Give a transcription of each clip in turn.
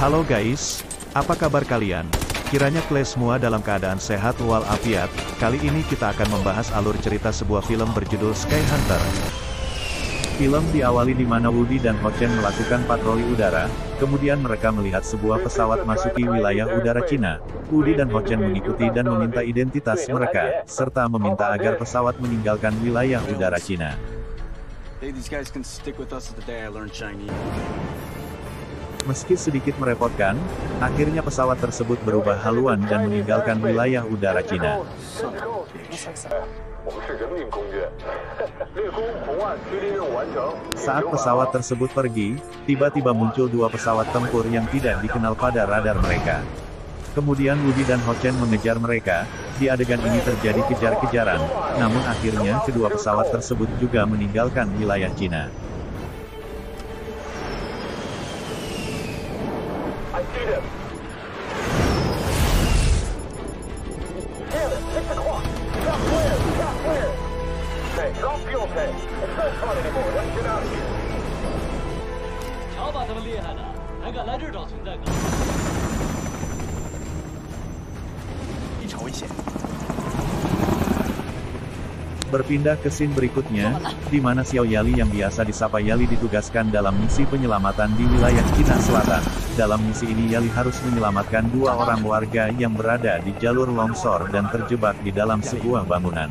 Halo guys, apa kabar kalian? Kiranya kalian semua dalam keadaan sehat walafiat. Kali ini kita akan membahas alur cerita sebuah film berjudul Sky Hunter. Film diawali di mana Woody dan Ho-Chen melakukan patroli udara, kemudian mereka melihat sebuah pesawat masuki wilayah udara Cina. Woody dan Ho-Chen mengikuti dan meminta identitas mereka, serta meminta agar pesawat meninggalkan wilayah udara Cina. Meski sedikit merepotkan, akhirnya pesawat tersebut berubah haluan dan meninggalkan wilayah udara Cina. Saat pesawat tersebut pergi, tiba-tiba muncul dua pesawat tempur yang tidak dikenal pada radar mereka. Kemudian Woody dan Ho-Chen mengejar mereka. Di adegan ini terjadi kejar-kejaran, namun akhirnya kedua pesawat tersebut juga meninggalkan wilayah Cina. Berpindah ke scene berikutnya, di mana Xiao Yali yang biasa disapa Yali ditugaskan dalam misi penyelamatan di wilayah Cina Selatan. Dalam misi ini Yali harus menyelamatkan dua orang warga yang berada di jalur longsor dan terjebak di dalam sebuah bangunan.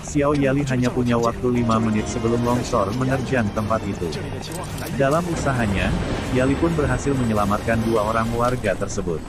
Xiao Yali hanya punya waktu 5 menit sebelum longsor menerjang tempat itu. Dalam usahanya, Yali pun berhasil menyelamatkan dua orang warga tersebut.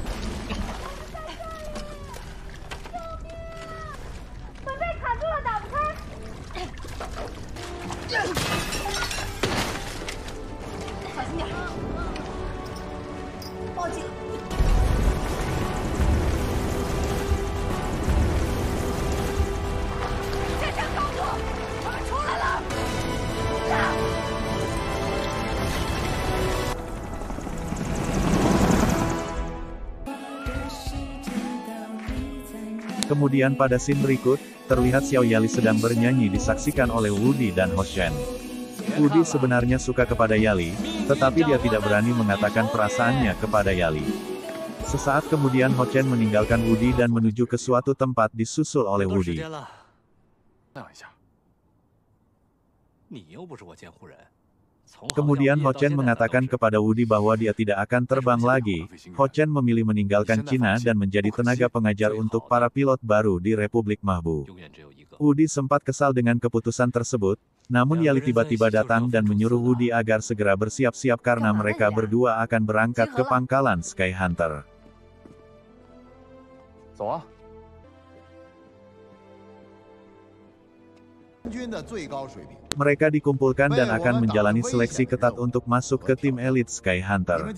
Kemudian pada scene berikut, terlihat Xiao Yali sedang bernyanyi disaksikan oleh Woody dan Ho-Chen. Woody sebenarnya suka kepada Yali, tetapi dia tidak berani mengatakan perasaannya kepada Yali. Sesaat kemudian Ho-Chen meninggalkan Woody dan menuju ke suatu tempat disusul oleh Woody. Kemudian Ho-Chen mengatakan kepada Woody bahwa dia tidak akan terbang lagi. Ho-Chen memilih meninggalkan Cina dan menjadi tenaga pengajar untuk para pilot baru di Republik Mahbu. Woody sempat kesal dengan keputusan tersebut, namun Yali tiba-tiba datang dan menyuruh Woody agar segera bersiap-siap karena mereka berdua akan berangkat ke pangkalan Sky Hunter. Mereka dikumpulkan dan akan menjalani seleksi ketat untuk masuk ke tim elit Sky Hunter.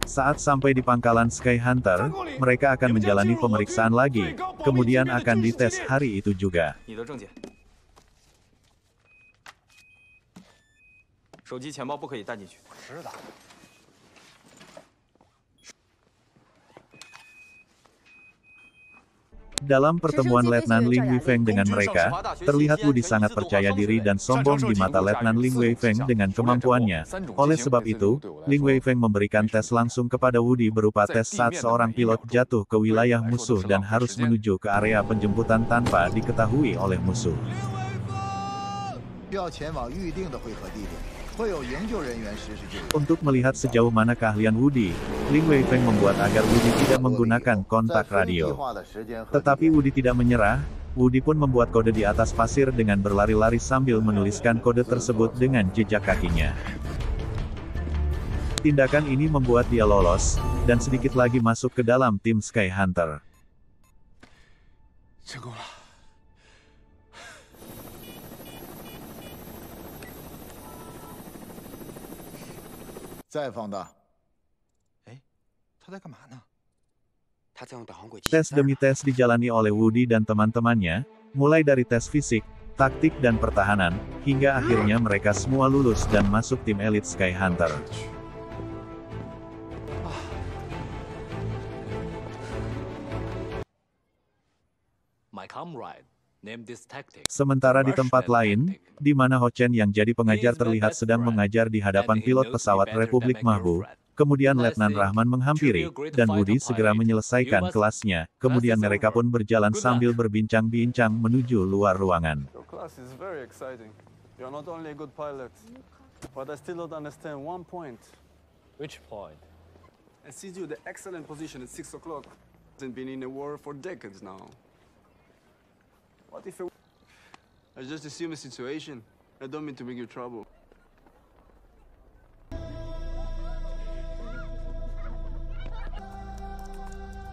Saat sampai di pangkalan Sky Hunter, mereka akan menjalani pemeriksaan lagi, kemudian akan dites hari itu juga. Dalam pertemuan Letnan Ling Weifeng dengan mereka, terlihat Woody sangat percaya diri dan sombong di mata Letnan Ling Weifeng dengan kemampuannya. Oleh sebab itu, Ling Weifeng memberikan tes langsung kepada Woody berupa tes saat seorang pilot jatuh ke wilayah musuh dan harus menuju ke area penjemputan tanpa diketahui oleh musuh. Untuk melihat sejauh mana keahlian Woody, Ling Weifeng membuat agar Woody tidak menggunakan kontak radio. Tetapi Woody tidak menyerah, Woody pun membuat kode di atas pasir dengan berlari-lari sambil menuliskan kode tersebut dengan jejak kakinya. Tindakan ini membuat dia lolos, dan sedikit lagi masuk ke dalam tim Sky Hunter. Tes demi tes dijalani oleh Woody dan teman-temannya, mulai dari tes fisik, taktik dan pertahanan, hingga akhirnya mereka semua lulus dan masuk tim elit Sky Hunter. Sementara di tempat lain, di mana Ho Chen yang jadi pengajar terlihat sedang mengajar di hadapan pilot pesawat Republik Mahbu, kemudian Letnan Rahman menghampiri, dan Woody segera menyelesaikan kelasnya, kemudian mereka pun berjalan sambil berbincang-bincang menuju luar ruangan. What if I just assume a situation? I don't mean to bring you trouble.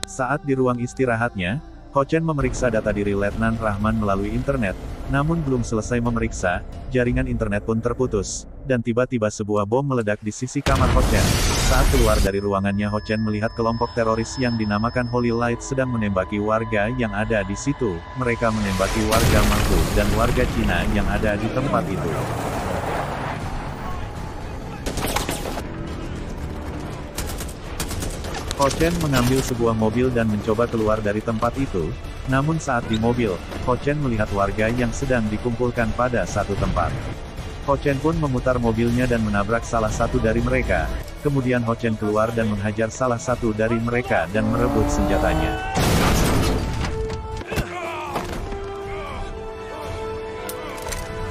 Saat di ruang istirahatnya, Ho Chen memeriksa data diri Letnan Rahman melalui internet, namun belum selesai memeriksa, jaringan internet pun terputus, dan tiba-tiba sebuah bom meledak di sisi kamar Ho Chen. Saat keluar dari ruangannya, Ho Chen melihat kelompok teroris yang dinamakan Holy Light sedang menembaki warga yang ada di situ. Mereka menembaki warga Mahbu dan warga Cina yang ada di tempat itu. Ho Chen mengambil sebuah mobil dan mencoba keluar dari tempat itu, namun saat di mobil, Ho Chen melihat warga yang sedang dikumpulkan pada satu tempat. Ho Chen pun memutar mobilnya dan menabrak salah satu dari mereka. Kemudian Ho Chen keluar dan menghajar salah satu dari mereka dan merebut senjatanya.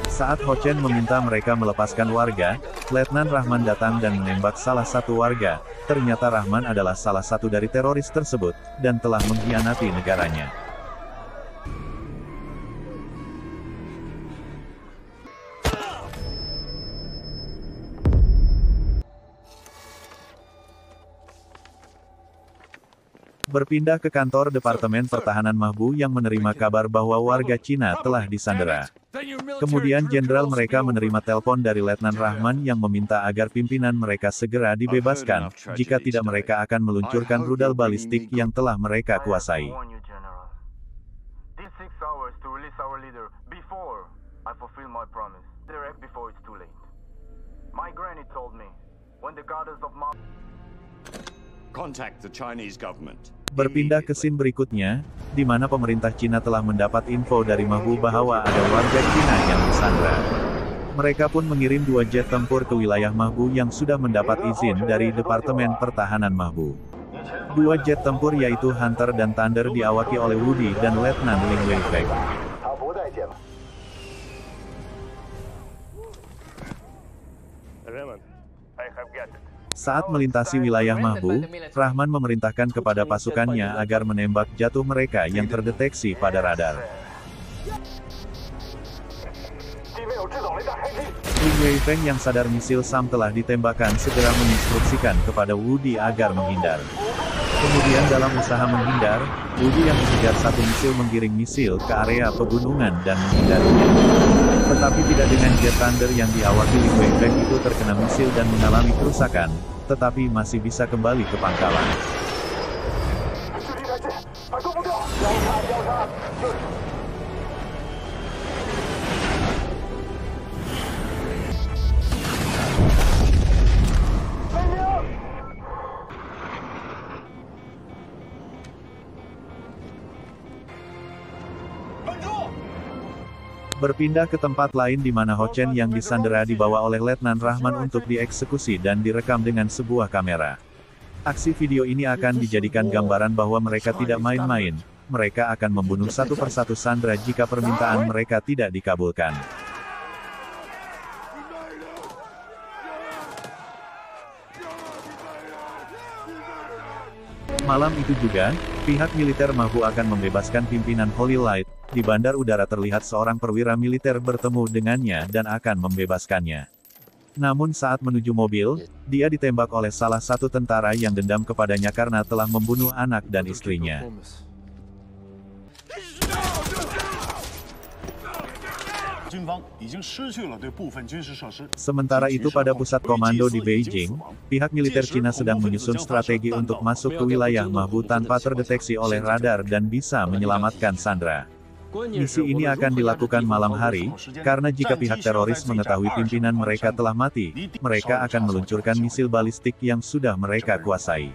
Saat Ho Chen meminta mereka melepaskan warga, Letnan Rahman datang dan menembak salah satu warga. Ternyata Rahman adalah salah satu dari teroris tersebut, dan telah mengkhianati negaranya. Berpindah ke kantor Departemen Pertahanan Mahbu yang menerima kabar bahwa warga Cina telah disandera. Kemudian jenderal mereka menerima telepon dari Letnan Rahman yang meminta agar pimpinan mereka segera dibebaskan, jika tidak mereka akan meluncurkan rudal balistik yang telah mereka kuasai. Berpindah ke scene berikutnya, di mana pemerintah Cina telah mendapat info dari Mahbu bahwa ada warga Cina yang disandera. Mereka pun mengirim 2 jet tempur ke wilayah Mahbu yang sudah mendapat izin dari Departemen Pertahanan Mahbu. 2 jet tempur yaitu Hunter dan Thunder diawaki oleh Woody dan Letnan Ling Weifeng. Saat melintasi wilayah Mahbu, Rahman memerintahkan kepada pasukannya agar menembak jatuh mereka yang terdeteksi pada radar. Ling Weifeng yang sadar misil SAM telah ditembakkan segera menginstruksikan kepada Woody agar menghindar. Kemudian dalam usaha menghindar, Woody yang mengejar satu misil menggiring misil ke area pegunungan dan menghindarinya. Tetapi tidak dengan jet Thunder yang diawaki Ling Weifeng itu terkena misil dan mengalami kerusakan, tetapi masih bisa kembali ke pangkalan. Berpindah ke tempat lain di mana Ho Chen yang disandera dibawa oleh Letnan Rahman untuk dieksekusi dan direkam dengan sebuah kamera. Aksi video ini akan dijadikan gambaran bahwa mereka tidak main-main, mereka akan membunuh satu persatu sandera jika permintaan mereka tidak dikabulkan. Malam itu juga, pihak militer Mahbu akan membebaskan pimpinan Holy Light. Di bandar udara terlihat seorang perwira militer bertemu dengannya dan akan membebaskannya. Namun saat menuju mobil, dia ditembak oleh salah satu tentara yang dendam kepadanya karena telah membunuh anak dan istrinya. Sementara itu pada pusat komando di Beijing, pihak militer Cina sedang menyusun strategi untuk masuk ke wilayah Mahbu tanpa terdeteksi oleh radar dan bisa menyelamatkan sandera. Misi ini akan dilakukan malam hari, karena jika pihak teroris mengetahui pimpinan mereka telah mati, mereka akan meluncurkan misil balistik yang sudah mereka kuasai.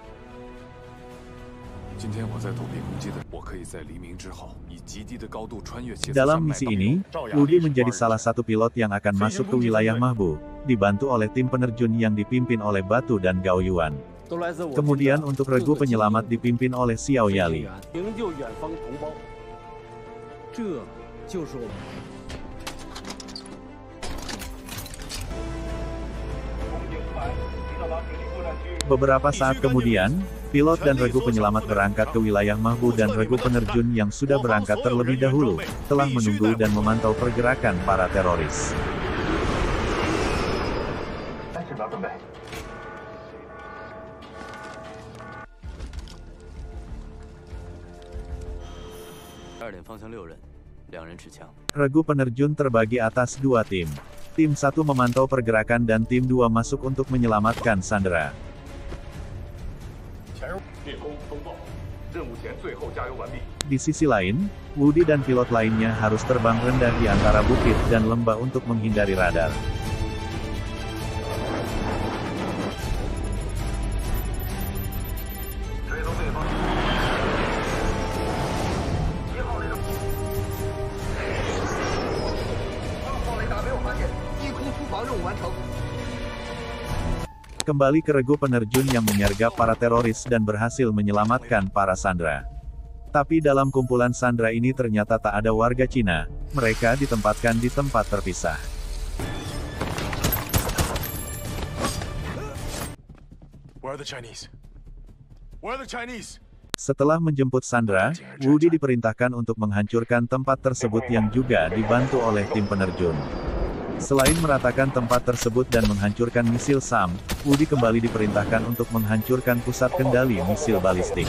Dalam misi ini, Wudi menjadi salah satu pilot yang akan masuk ke wilayah Mahbu, dibantu oleh tim penerjun yang dipimpin oleh Batu dan Gao Yuan. Kemudian untuk regu penyelamat dipimpin oleh Xiao Yali. Beberapa saat kemudian, pilot dan regu penyelamat berangkat ke wilayah Mahbu dan regu penerjun yang sudah berangkat terlebih dahulu, telah menunggu dan memantau pergerakan para teroris. Regu penerjun terbagi atas dua tim. Tim 1 memantau pergerakan dan tim 2 masuk untuk menyelamatkan sandera. Di sisi lain, Wudi dan pilot lainnya harus terbang rendah di antara bukit dan lembah untuk menghindari radar. Kembali ke regu penerjun yang menyergap para teroris dan berhasil menyelamatkan para sandera. Tapi dalam kumpulan sandera ini ternyata tak ada warga Cina, mereka ditempatkan di tempat terpisah. Setelah menjemput sandera, Wudi diperintahkan untuk menghancurkan tempat tersebut yang juga dibantu oleh tim penerjun. Selain meratakan tempat tersebut dan menghancurkan misil SAM, Wudi kembali diperintahkan untuk menghancurkan pusat kendali misil balistik.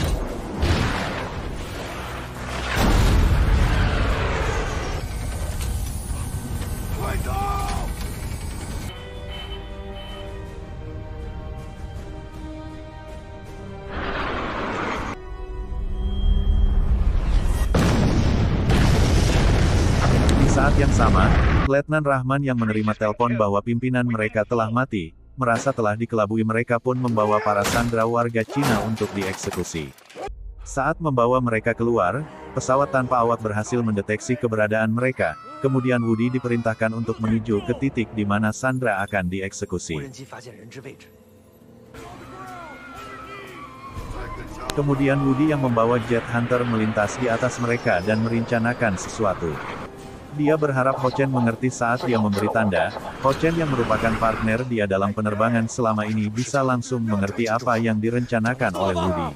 Di saat yang sama, Letnan Rahman yang menerima telepon bahwa pimpinan mereka telah mati, merasa telah dikelabui, mereka pun membawa para sandera warga Cina untuk dieksekusi. Saat membawa mereka keluar, pesawat tanpa awak berhasil mendeteksi keberadaan mereka, kemudian Wudi diperintahkan untuk menuju ke titik di mana sandera akan dieksekusi. Kemudian Wudi yang membawa jet hunter melintas di atas mereka dan merencanakan sesuatu. Dia berharap Ho Chen mengerti saat dia memberi tanda. Ho Chen yang merupakan partner dia dalam penerbangan selama ini bisa langsung mengerti apa yang direncanakan oleh Wudi.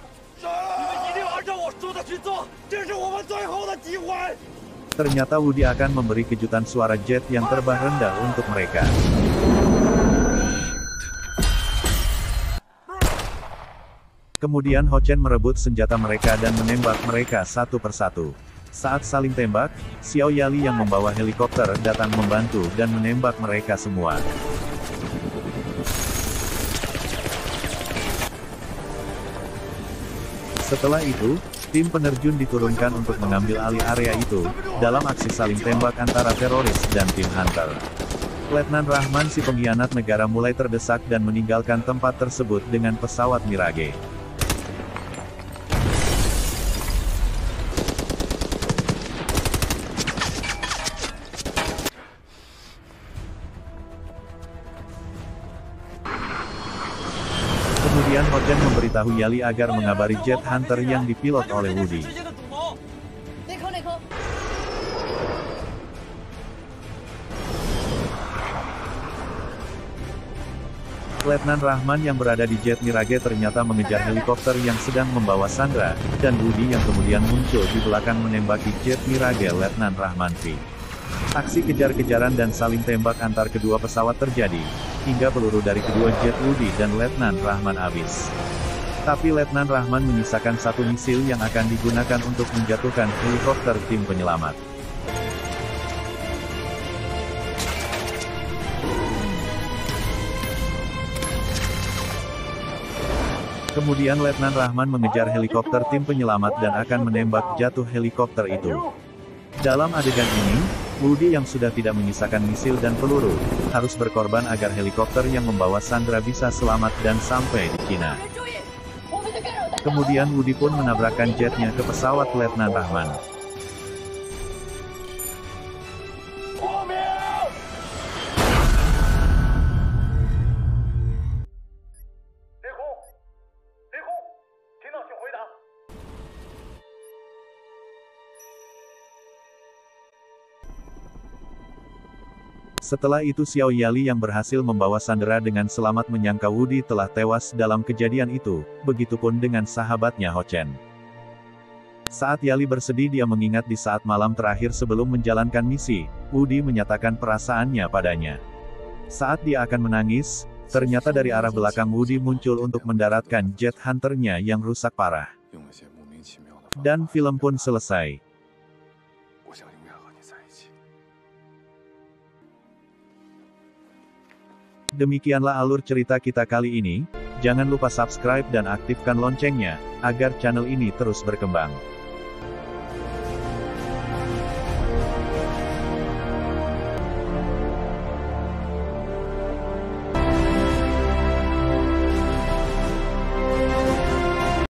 Ternyata Wudi akan memberi kejutan suara jet yang terbang rendah untuk mereka. Kemudian Ho Chen merebut senjata mereka dan menembak mereka satu persatu. Saat saling tembak, Xiao Yali yang membawa helikopter datang membantu dan menembak mereka semua. Setelah itu, tim penerjun diturunkan untuk mengambil alih area itu, dalam aksi saling tembak antara teroris dan tim hunter. Letnan Rahman si pengkhianat negara mulai terdesak dan meninggalkan tempat tersebut dengan pesawat Mirage. Kemudian Ho Chen memberitahu Yali agar mengabari jet hunter yang dipilot oleh Wudi. Letnan Rahman yang berada di jet Mirage ternyata mengejar helikopter yang sedang membawa sandera, dan Wudi yang kemudian muncul di belakang menembaki jet Mirage Letnan Rahman V. Aksi kejar-kejaran dan saling tembak antar kedua pesawat terjadi, hingga peluru dari kedua jet Wudi dan Letnan Rahman habis. Tapi Letnan Rahman menyisakan satu misil yang akan digunakan untuk menjatuhkan helikopter tim penyelamat. Kemudian Letnan Rahman mengejar helikopter tim penyelamat dan akan menembak jatuh helikopter itu. Dalam adegan ini, Woody yang sudah tidak menyisakan misil dan peluru, harus berkorban agar helikopter yang membawa Sandra bisa selamat dan sampai di China. Kemudian Woody pun menabrakkan jetnya ke pesawat Letnan Rahman. Setelah itu Xiao Yali yang berhasil membawa Sandra dengan selamat menyangka Woody telah tewas dalam kejadian itu, begitupun dengan sahabatnya Ho Chen. Saat Yali bersedih dia mengingat di saat malam terakhir sebelum menjalankan misi, Woody menyatakan perasaannya padanya. Saat dia akan menangis, ternyata dari arah belakang Woody muncul untuk mendaratkan jet hunternya yang rusak parah. Dan film pun selesai. Demikianlah alur cerita kita kali ini, jangan lupa subscribe dan aktifkan loncengnya, agar channel ini terus berkembang.